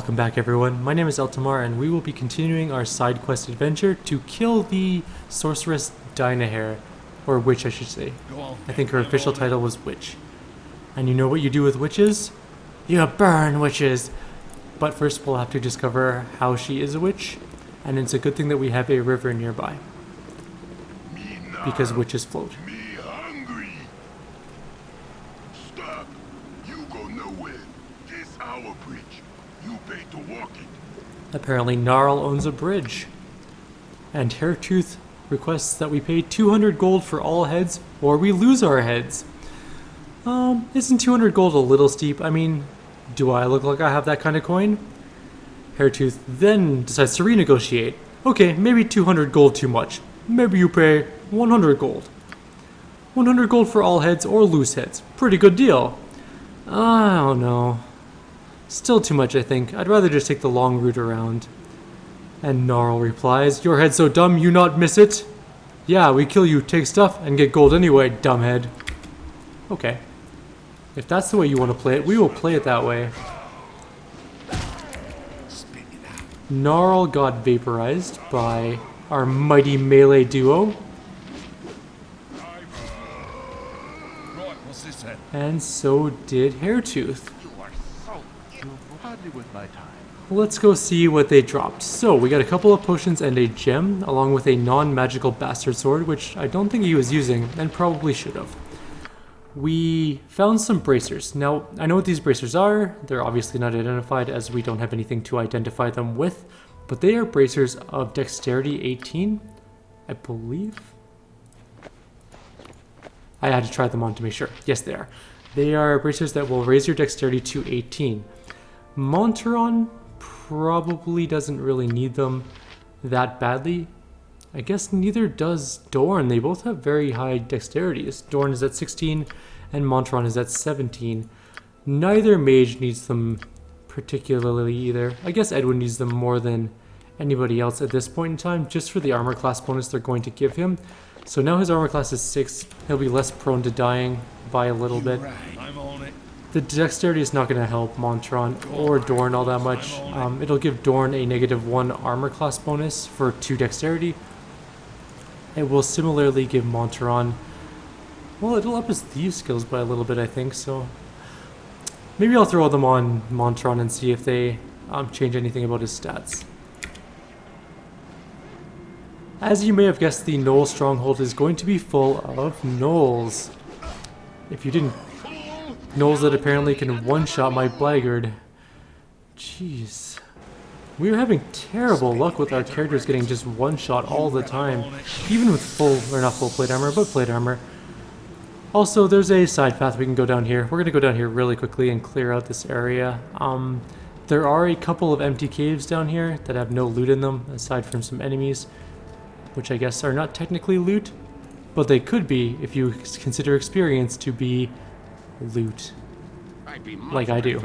Welcome back everyone, my name is Eltamar and we will be continuing our side quest adventure to kill the sorceress Dynahair, or witch I should say. I think her official title was witch. And you know what you do with witches? You burn witches! But first we'll have to discover how she is a witch, and it's a good thing that we have a river nearby. Because witches float. Me hungry. Stop. You go nowhere. This our bridge. You pay to walk it. Apparently Gnarl owns a bridge. And Hairtooth requests that we pay 200 gold for all heads, or we lose our heads. Isn't 200 gold a little steep? I mean, do I look like I have that kind of coin? Hairtooth then decides to renegotiate. Okay, maybe 200 gold too much. Maybe you pay 100 gold. 100 gold for all heads or loose heads. Pretty good deal. I don't know. Still too much, I think. I'd rather just take the long route around. And Gnarl replies, your head's so dumb you not miss it? Yeah, we kill you, take stuff, and get gold anyway, dumbhead. Okay. If that's the way you want to play it, we will play it that way. Gnarl got vaporized by our mighty melee duo. And so did Hairtooth. Let's go see what they dropped. So, we got a couple of potions and a gem, along with a non-magical bastard sword, which I don't think he was using, and probably should have. We found some bracers. Now, I know what these bracers are. They're obviously not identified as we don't have anything to identify them with, but they are bracers of dexterity 18, I believe. I had to try them on to make sure. Yes, they are. They are bracers that will raise your dexterity to 18. Monteron probably doesn't really need them that badly. I guess neither does Dorn. They both have very high dexterities. Dorn is at 16 and Monteron is at 17. Neither mage needs them particularly either. I guess Edwin needs them more than anybody else at this point in time, just for the armor class bonus they're going to give him. So now his armor class is 6. He'll be less prone to dying by a little bit. The dexterity is not going to help Monteron or Dorn all that much. It'll give Dorn a -1 armor class bonus for 2 dexterity. It will similarly give Monteron, well, it'll up his thieves skills by a little bit, I think, so maybe I'll throw them on Monteron and see if they change anything about his stats. As you may have guessed, the Knoll Stronghold is going to be full of gnolls. If you didn't, gnolls that apparently can one-shot my blackguard. Jeez. We are having terrible luck with our characters getting just one-shot all the time. Even with full, or not full plate armor, but plate armor. Also, there's a side path we can go down here. We're going to go down here really quickly and clear out this area. There are a couple of empty caves down here that have no loot in them, aside from some enemies, which I guess are not technically loot, but they could be if you consider experience to be loot. Like I do.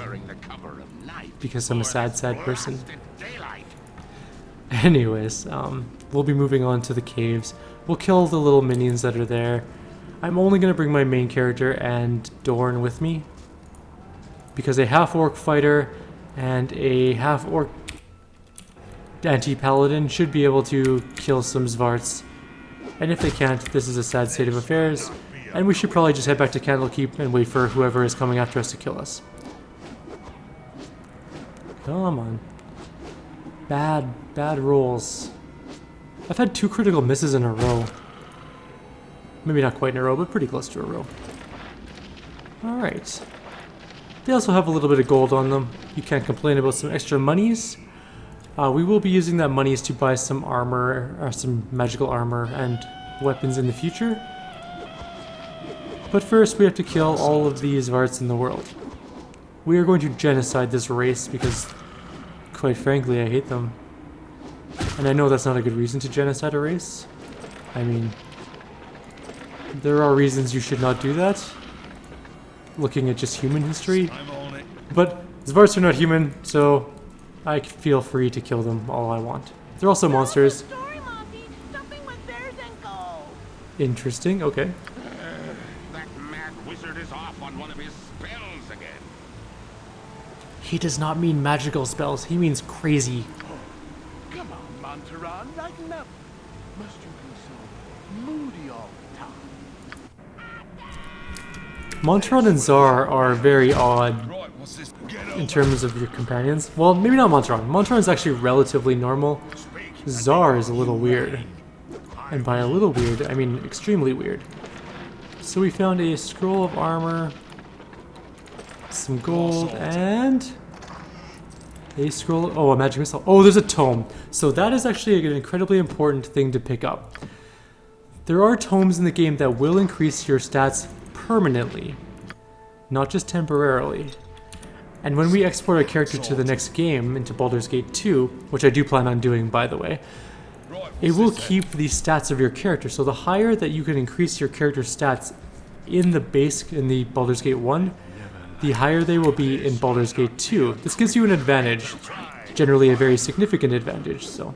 Because I'm a sad person. Anyways, we'll be moving on to the caves. We'll kill the little minions that are there. I'm only going to bring my main character and Dorn with me, because a half-orc fighter and a half-orc anti-paladin should be able to kill some Zvarts. And if they can't, this is a sad state of affairs, and we should probably just head back to Candlekeep and wait for whoever is coming after us to kill us. Come on. Bad rolls. I've had 2 critical misses in a row. Maybe not quite in a row, but pretty close to a row. Alright. They also have a little bit of gold on them. You can't complain about some extra monies. We will be using that monies to buy some armor, or some magical armor and weapons in the future. But first we have to kill all of these Varts in the world. We are going to genocide this race because, quite frankly, I hate them. And I know that's not a good reason to genocide a race. I mean, there are reasons you should not do that, looking at just human history. But Zvarts are not human, so I feel free to kill them all I want. They're also monsters. Interesting, okay. That mad wizard is off on one of his spells again. He does not mean magical spells. He means crazy. Come on, Montaron, lighten up. Must you be so moody all the time? Montaron and Zar are very odd Right, what's this? Get in over. terms of your companions. Well, maybe not Montaron. Montaron is actually relatively normal. Zar is a little weird. And by a little weird, I mean extremely weird. So we found a scroll of armor, some gold, and a scroll. Oh, a magic missile. Oh, there's a tome. So that is actually an incredibly important thing to pick up. There are tomes in the game that will increase your stats permanently, not just temporarily. And when we export our character to the next game, into Baldur's Gate 2, which I do plan on doing, by the way, it will keep the stats of your character. So the higher that you can increase your character's stats in the Baldur's Gate 1, the higher they will be in Baldur's Gate 2. This gives you an advantage, generally a very significant advantage. So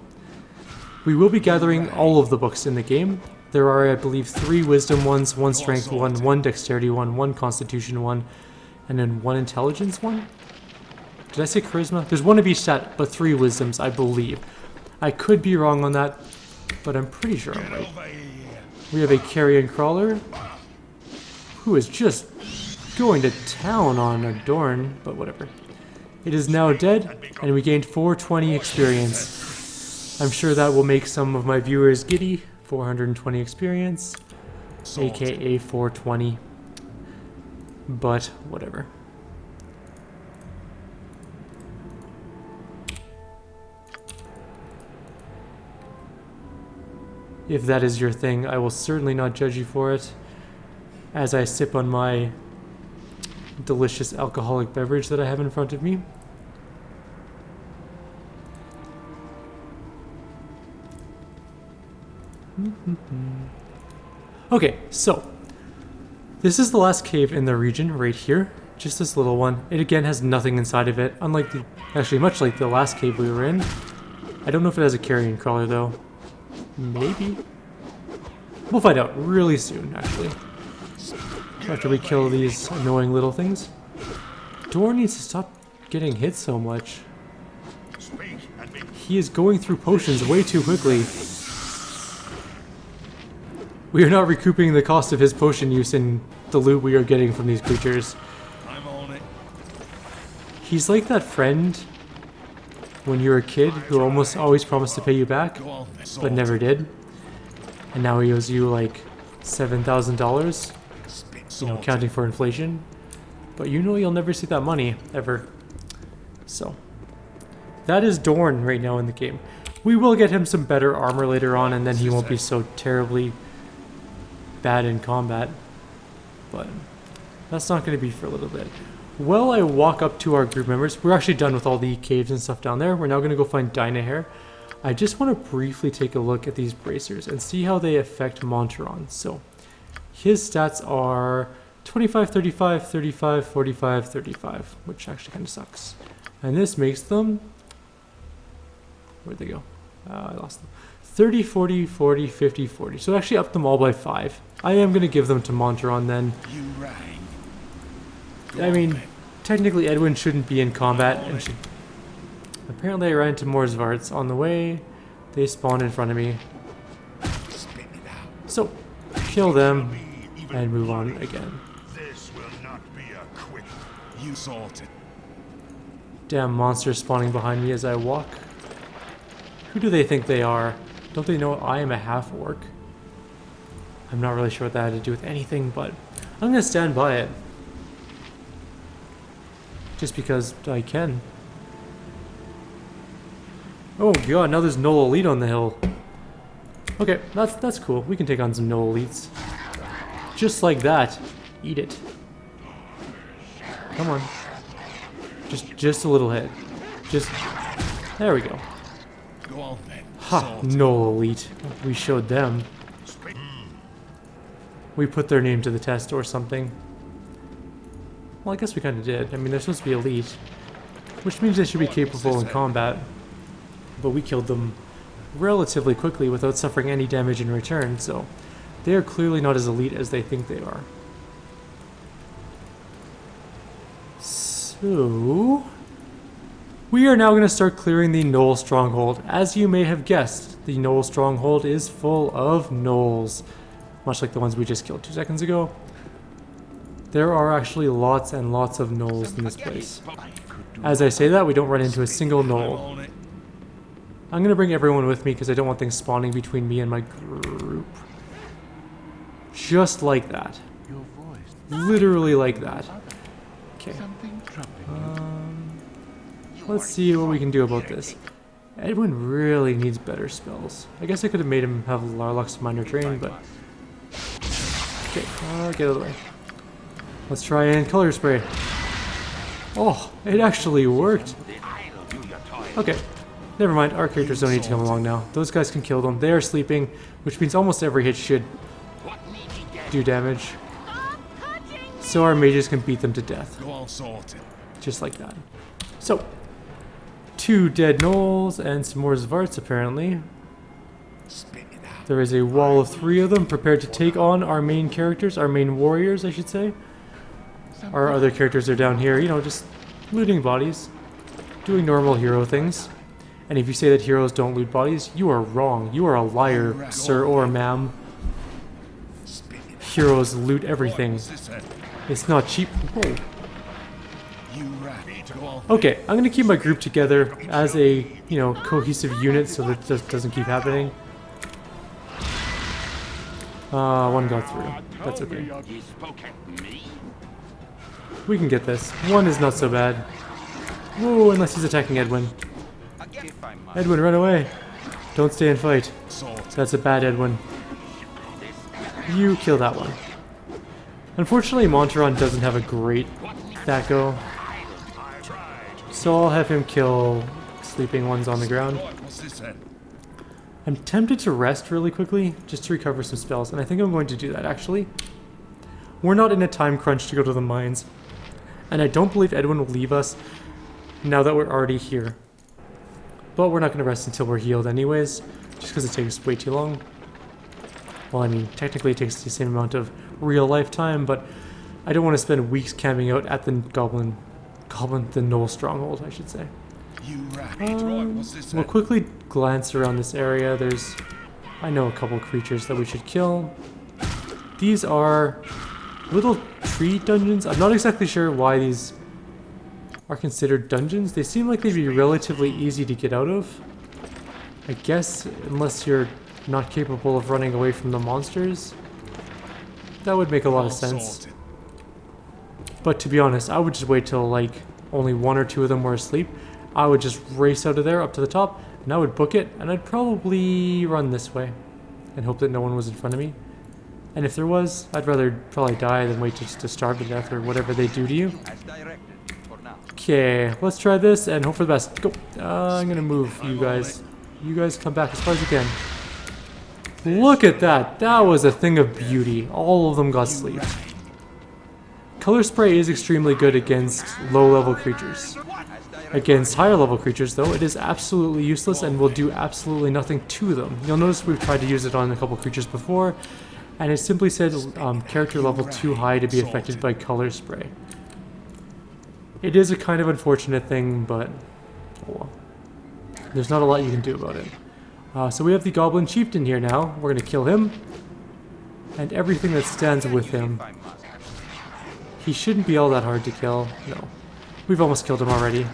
we will be gathering all of the books in the game. There are, I believe, 3 wisdom ones, 1 strength one, 1 dexterity one, 1 constitution one, and then 1 intelligence one. Did I say charisma? There's 1 of each stat, but 3 wisdoms, I believe. I could be wrong on that, but I'm pretty sure I'm right. We have a carrion crawler who is just going to town on Adorn, but whatever. It is now dead, and we gained 420 experience. I'm sure that will make some of my viewers giddy. 420 experience, aka 420, but whatever. If that is your thing, I will certainly not judge you for it, as I sip on my delicious alcoholic beverage that I have in front of me. Okay, so this is the last cave in the region right here, just this little one. It again has nothing inside of it, actually much like the last cave we were in. I don't know if it has a carrion crawler though. Maybe. We'll find out really soon, actually. After we kill these annoying little things. Dor needs to stop getting hit so much. He is going through potions way too quickly. We are not recouping the cost of his potion use in the loot we are getting from these creatures. I'm on it. He's like that friend when you were a kid who almost always promised to pay you back, but never did. And now he owes you like $7,000, you know, counting for inflation. But you know you'll never see that money, ever. So, that is Dorn right now in the game. We will get him some better armor later on, and then he won't be so terribly bad in combat, but that's not going to be for a little bit. Well, I walk up to our group members. We're actually done with all the caves and stuff down there. We're now going to go find Dynahair. I just want to briefly take a look at these bracers and see how they affect Montaron. So his stats are 25, 35, 35, 45, 35, which actually kind of sucks. And this makes them, where'd they go? I lost them. 30, 40, 40, 50, 40. So actually up them all by 5. I am going to give them to Montaron then. You rang. I mean, technically Edwin shouldn't be in combat and should... Apparently I ran into more Zvarts on the way. They spawned in front of me. Spit it out. So, kill them and move on again. This will not be a quick. You sorted. Damn monsters spawning behind me as I walk. Who do they think they are? Don't they know I am a half-orc? I'm not really sure what that had to do with anything, but I'm going to stand by it. Just because I can. Oh god, now there's Knoll Elite on the hill. Okay, that's cool. We can take on some Knoll Elites. Just like that. Eat it. Come on. Just a little hit. There we go. Go on then. Ha! Knoll Elite. We showed them. We put their name to the test or something. Well, I guess we kind of did. I mean, they're supposed to be elite, which means they should be capable in combat. But we killed them relatively quickly without suffering any damage in return, so they are clearly not as elite as they think they are. So, We are now going to start clearing the Knoll Stronghold. As you may have guessed, the Knoll Stronghold is full of gnolls, much like the ones we just killed 2 seconds ago. There are actually lots and lots of gnolls in this place. As I say that, we don't run into a single gnoll. I'm going to bring everyone with me because I don't want things spawning between me and my group. Just like that. Your voice. Literally like that. Okay. Something troubling Let's see what we can do about this. Edwin really needs better spells. I guess I could have made him have Larlux Minor Drain, but... Okay, get out of the way. Let's try and Color Spray. Oh, it actually worked. Okay, never mind. Our characters don't need to come along now. Those guys can kill them. They are sleeping, which means almost every hit should do damage. So our mages can beat them to death. Just like that. So, 2 dead gnolls and some more Zvarts apparently. There is a wall of 3 of them prepared to take on our main characters, our main warriors I should say. Our other characters are down here, you know, just looting bodies, doing normal hero things. And if you say that heroes don't loot bodies, you are wrong. You are a liar, sir or ma'am. Heroes loot everything. It's not cheap. Whoa. Okay, I'm gonna keep my group together as a, you know, cohesive unit so that this doesn't keep happening. One got through. That's okay. We can get this. 1 is not so bad. Whoa, unless he's attacking Edwin. Edwin, run away. Don't stay and fight. That's a bad Edwin. You kill that one. Unfortunately, Montaron doesn't have a great Thaco. So I'll have him kill sleeping ones on the ground. I'm tempted to rest really quickly, just to recover some spells, and I think I'm going to do that actually. We're not in a time crunch to go to the mines, and I don't believe Edwin will leave us now that we're already here. But we're not going to rest until we're healed anyways, just because it takes way too long. Well, I mean, technically it takes the same amount of real life time, but I don't want to spend weeks camping out at the the Knoll Stronghold, I should say. We'll quickly glance around this area. There's, I know a couple creatures that we should kill. These are little tree dungeons. I'm not exactly sure why these are considered dungeons. They seem like they'd be relatively easy to get out of. I guess, unless you're not capable of running away from the monsters. That would make a lot of sense. But to be honest, I would just wait till like only 1 or 2 of them were asleep. I would just race out of there up to the top, and I would book it, and I'd probably run this way and hope that no one was in front of me. And if there was, I'd rather probably die than wait just to starve to death or whatever they do to you. Okay, let's try this and hope for the best. Go. I'm gonna move you guys. You guys come back as far as you can. Look at that. That was a thing of beauty. All of them got sleep. Color Spray is extremely good against low-level creatures. Against higher-level creatures, though, it is absolutely useless and will do absolutely nothing to them. You'll notice we've tried to use it on a couple creatures before, and it simply said character level too high to be affected by Color Spray. It is a kind of unfortunate thing, but oh well. There's not a lot you can do about it. So we have the Goblin Chieftain here now. We're going to kill him, and everything that stands with him. He shouldn't be all that hard to kill. No. We've almost killed him already.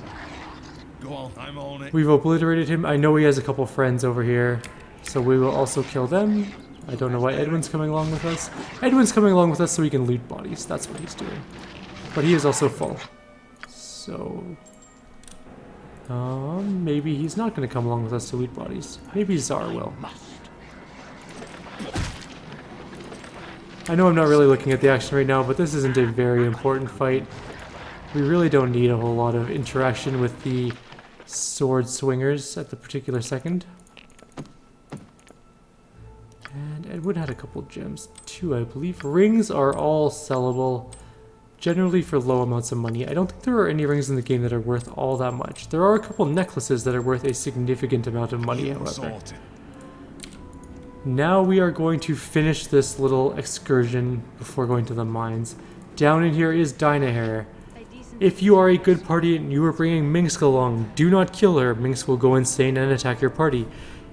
Go on, I'm on it. We've obliterated him. I know he has a couple friends over here, so we will also kill them. I don't know why Edwin's coming along with us. Edwin's coming along with us so he can loot bodies. That's what he's doing. But he is also full. So... maybe he's not going to come along with us to loot bodies. Maybe Czar will. I know I'm not really looking at the action right now, but this isn't a very important fight. We really don't need a whole lot of interaction with the sword swingers at the particular second. And Edwin had a couple gems too, I believe. Rings are all sellable, generally for low amounts of money. I don't think there are any rings in the game that are worth all that much. There are a couple necklaces that are worth a significant amount of money, however. Now we are going to finish this little excursion before going to the mines. Down in here is Dynahair. If you are a good party and you are bringing Minsk along, do not kill her. Minsk will go insane and attack your party.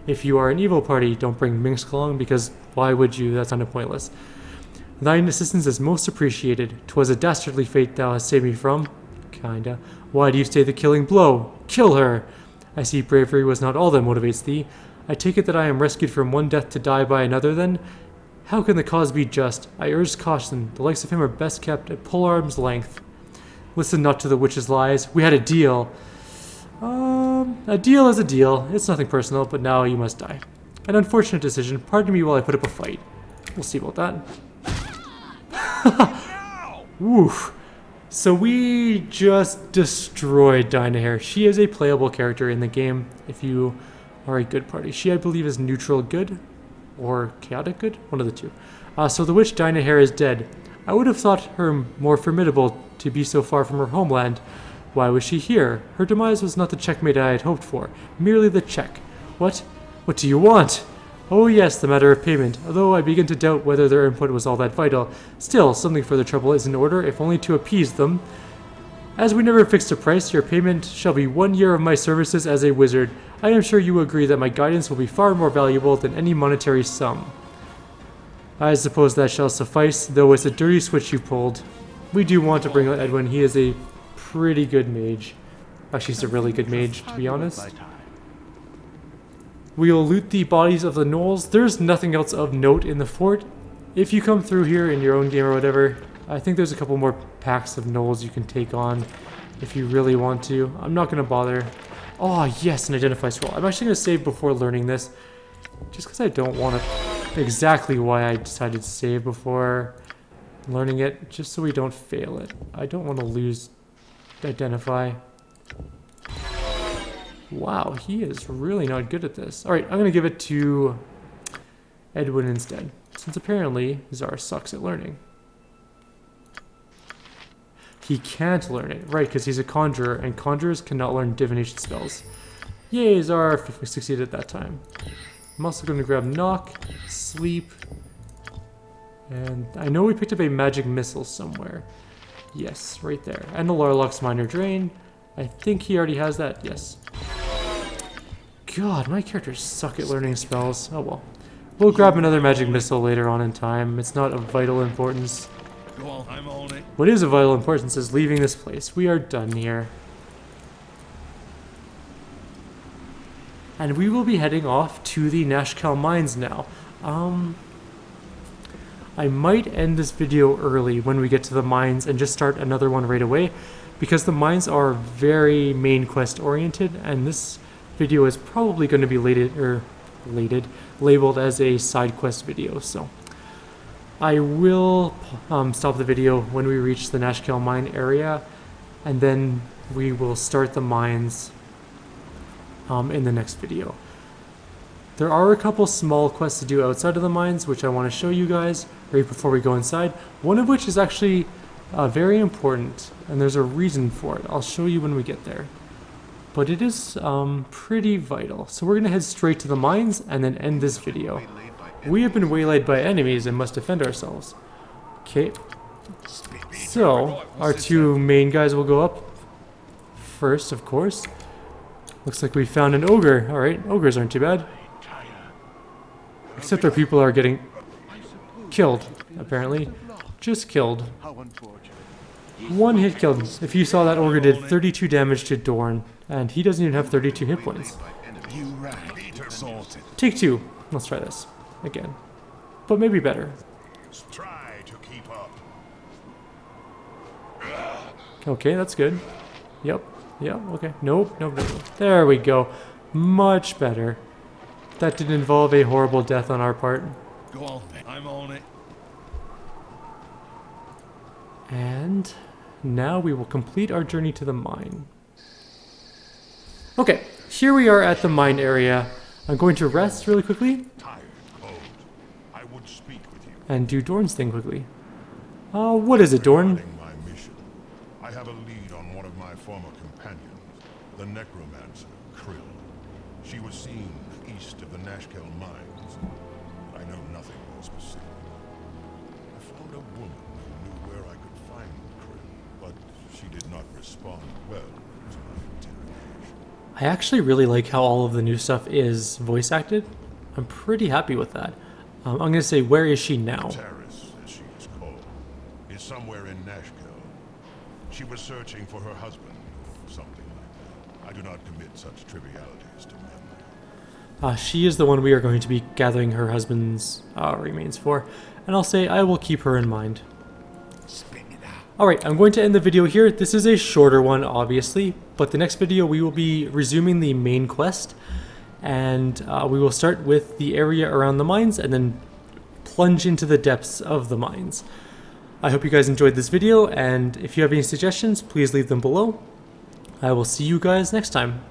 If you are an evil party, don't bring Minsk along because why would you? That's kind of pointless. Thine assistance is most appreciated. 'Twas a dastardly fate thou hast saved me from. Kinda. Why do you stay the killing blow? Kill her! I see bravery was not all that motivates thee. I take it that I am rescued from one death to die by another then? How can the cause be just? I urge caution. The likes of him are best kept at polearm's length. Listen not to the witch's lies. We had a deal. A deal is a deal. It's nothing personal, but now you must die. An unfortunate decision. Pardon me while I put up a fight. We'll see about that. Woof. So we just destroyed Dynahair. She is a playable character in the game if you are a good party. She, I believe, is neutral good or chaotic good, one of the two. So the witch Dynahair is dead. I would have thought her more formidable to be so far from her homeland. Why was she here? Her demise was not the checkmate I had hoped for, merely the check. What? What do you want? Oh yes, the matter of payment, although I begin to doubt whether their input was all that vital. Still, something for the trouble is in order, if only to appease them. As we never fixed a price, your payment shall be 1 year of my services as a wizard. I am sure you agree that my guidance will be far more valuable than any monetary sum. I suppose that shall suffice, though it's a dirty switch you pulled. We do want to bring out Edwin. He is a pretty good mage. Actually, he's a really good mage, to be honest. We'll loot the bodies of the gnolls. There's nothing else of note in the fort. If you come through here in your own game or whatever, I think there's a couple more packs of gnolls you can take on if you really want to. I'm not going to bother. Oh, yes, an identify scroll. I'm actually going to save before learning this, just because I don't want to... Exactly why I decided to save before learning it, just so we don't fail it. I don't want to lose identify. Wow, he is really not good at this. Alright, I'm going to give it to Edwin instead, since apparently Zara sucks at learning. He can't learn it, right, because he's a conjurer, and conjurers cannot learn divination spells. Yay, Zara succeeded at that time. I'm also going to grab Knock, Sleep, and I know we picked up a magic missile somewhere. Yes, right there. And the Larlock's Minor Drain. I think he already has that, yes. God, my characters suck at learning spells. Oh well. We'll grab another magic missile later on in time. It's not of vital importance. Go on, I'm on it. What is of vital importance is leaving this place. We are done here. And we will be heading off to the Nashkel mines now. I might end this video early when we get to the mines and just start another one right away, because the mines are very main quest oriented, and this video is probably going to be labeled as a side quest video. So I will stop the video when we reach the Nashkel mine area, and then we will start the mines in the next video. There are a couple small quests to do outside of the mines, which I want to show you guys right before we go inside. One of which is actually very important, and there's a reason for it. I'll show you when we get there. But it is pretty vital. So we're going to head straight to the mines and then end this video. We have been waylaid by enemies and must defend ourselves. Okay. So, our two main guys will go up first, of course. Looks like we found an ogre. Alright, ogres aren't too bad. Except our people are getting killed, apparently. Just killed. One hit killed. If you saw, that ogre did 32 damage to Dorn, and he doesn't even have 32 hit points. Take two. Let's try this again. But maybe better. Try to keep up. Okay, that's good. Yep. Yep, okay. Nope, nope, nope. There we go. Much better. That didn't involve a horrible death on our part. Go on, I'm on it. And now we will complete our journey to the mine. Okay, here we are at the mine area. I'm going to rest really quickly. Tired, cold. I would speak with you. And do Dorn's thing quickly. What is it, Dorn? Regarding my mission, I have a lead on one of my former companions, the necromancer, Krill. She was seen east of the Nashkel mines, but I know nothing more specific. I found a woman who knew where I could find Krill, but She did not respond well to my interrogation. I actually really like how all of the new stuff is voice acted. I'm pretty happy with that. I'm going to say, where is she now? Terrace, as she is called, is somewhere in Nashkel. She was searching for her husband, or something like that. I do not commit such trivialities to memory. She is the one we are going to be gathering her husband's remains for, and I'll say I will keep her in mind. Alright, I'm going to end the video here. This is a shorter one, obviously, but the next video we will be resuming the main quest, and we will start with the area around the mines and then plunge into the depths of the mines. I hope you guys enjoyed this video, and if you have any suggestions, please leave them below. I will see you guys next time.